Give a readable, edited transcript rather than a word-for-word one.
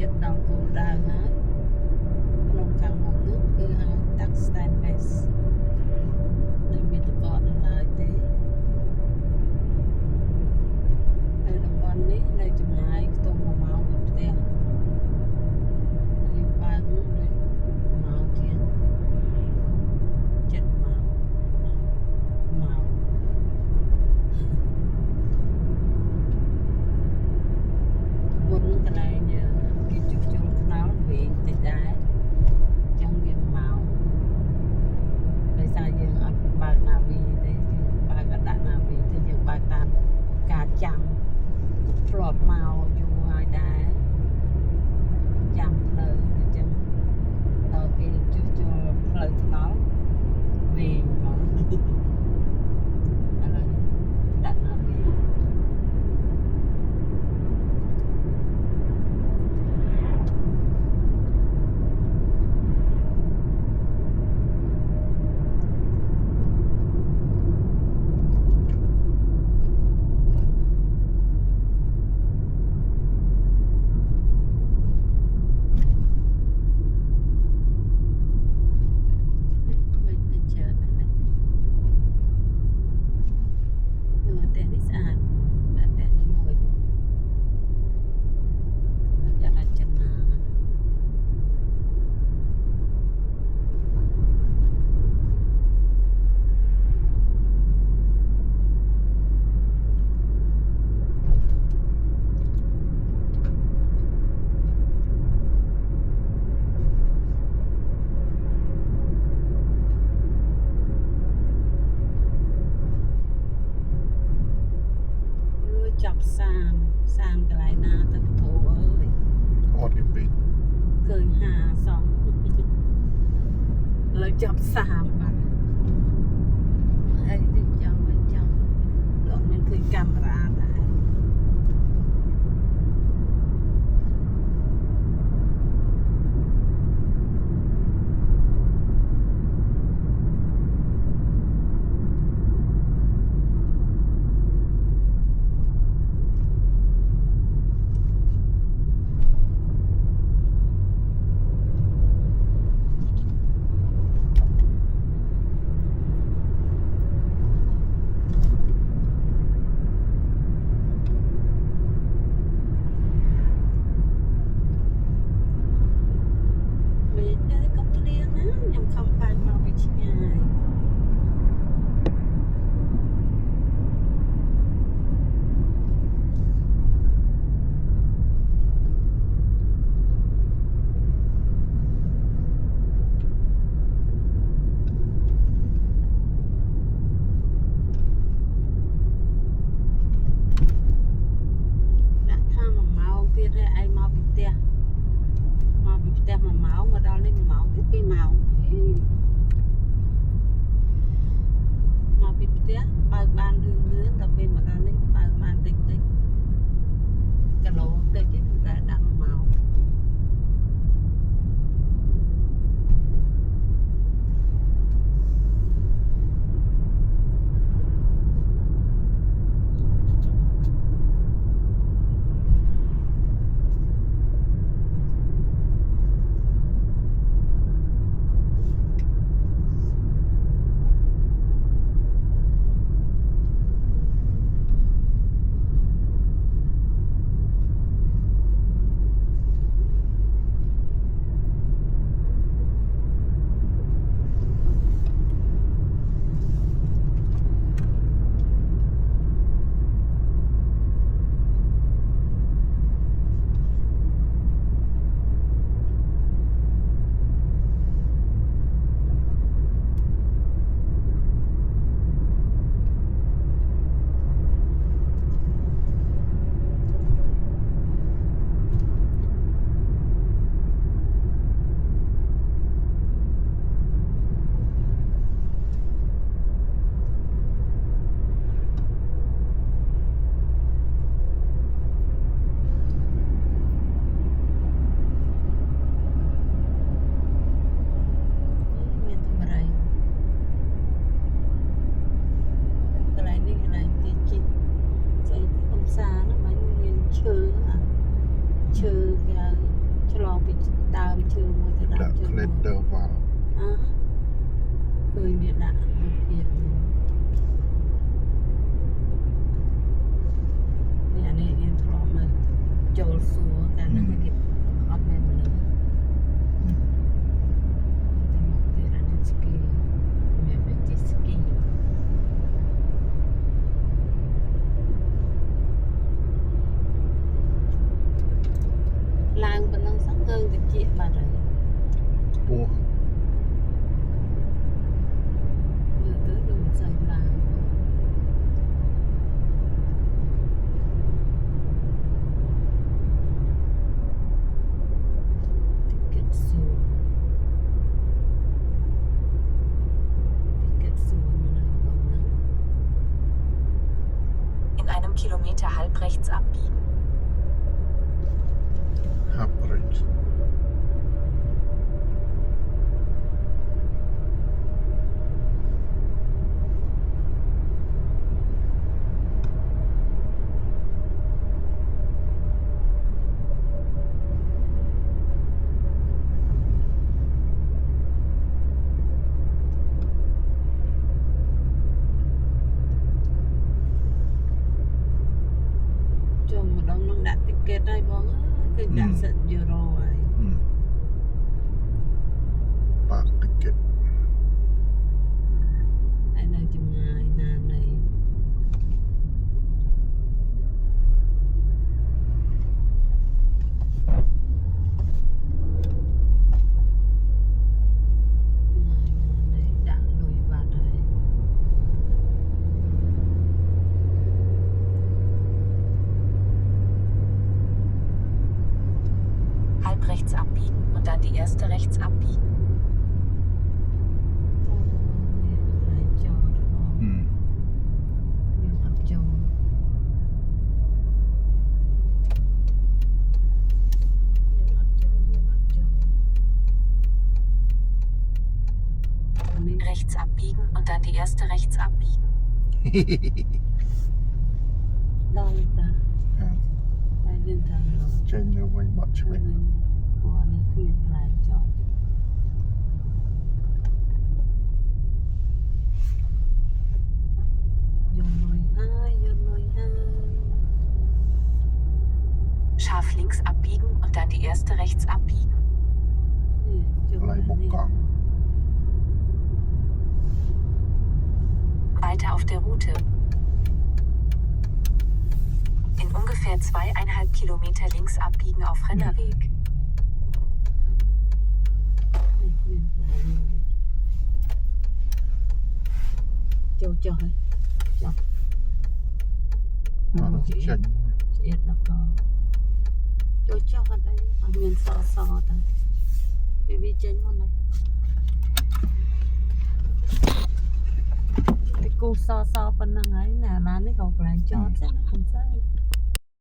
ចិត្តដល់គោលដៅហើយក្នុងខាងមុខនោះគឺហៅតាក់ stand base នៅមានតកនៅឡើយទេនៅតំបន់នេះនៅចម្ងាយខ្ទង់1ម៉ោងពីផ្ទះយើងបើកនោះដូច1ម៉ោងជាង7ម៉ោងម៉ោងមុននឹងកន្លែងគេជួសជុលថ្នល់វិញតិចដែរចឹងវា1ម៉ោងដោយសារយើងអត់បើកណាវីទេយើងបើកអត់ដាក់ណាវីទេយើងបើកតាមការចាំធ្លាប់មកយូរហើយដែរចាំផ្លូវអញ្ចឹងដល់គេជួសជុលផ្លូវថ្នល់វិញមកឥឡូវដាក់ណាវីចាប់សាមកន្លែងណាទៅធូអើយអត់គេពេកឃើញហាសោះលើចាប់សាមបាទអីទៅចាំមិនចាំលោកមានឃើញកាមេរ៉ាដែរឈើគេ ឆ្លងពីដើមជើងមួយទៅដើមជើងមួយ Letter វ៉ាល់ អឺឃើញវាដាក់រូបភាពនេះអានេះយើងធ្លាប់មកចូលសួរតែនឹងគេអត់មានមនុស្សទៅមកទៀតអានេះស្គីមានតែជីស្គីឡើងប៉ុណ្ណឹងសោះគឺតិចបាត់ហើយ ខ្ពស់ មើលទៅដូចមិនសូវឡើងតិកេតសួរនៅក្នុងហ្នឹង In einem Kilometer halb rechts abbiegen. ហាប់រិច ចូលម្ដងនឹងដាក់តិកេតហើយបងអើយគឺដាក់សិតយូរ៉ូហើយ ប៉ាក់តិកេត ហើយនៅចម្ងាយណានៃដាក់លុយបាត់ហើយ Halb rechts abbiegen und dann die erste rechts abbiegen. នេះចោលបងយើងអត់ចូលយើងអត់ចូលនេះ Rechts abbiegen und dann die erste rechts abbiegen. ដល់តាតែយើងត្រូវ ចេញនៅវិញបាត់ឆ្វេង ព្រោះនេះគឺថ្លៃចោលយកលុយហើយយកលុយហើយ Scharf links abbiegen und dann die erste rechts abbiegen. ចូល ឡៃបុកកង់ Weiter auf der Route. In ungefähr 2,5 Kilometer links abbiegen auf Rennerweg. ចូលចុះហើយចុះ មក ចេះ ចេញ ឆ្អៀតដល់កចូលចុះអត់អីអត់មានសសតាវាចេញមកណាតែគូសប៉ុណ្ណឹងហើយណាឡាននេះក៏កន្លែងចតចឹងណាកុំស្អី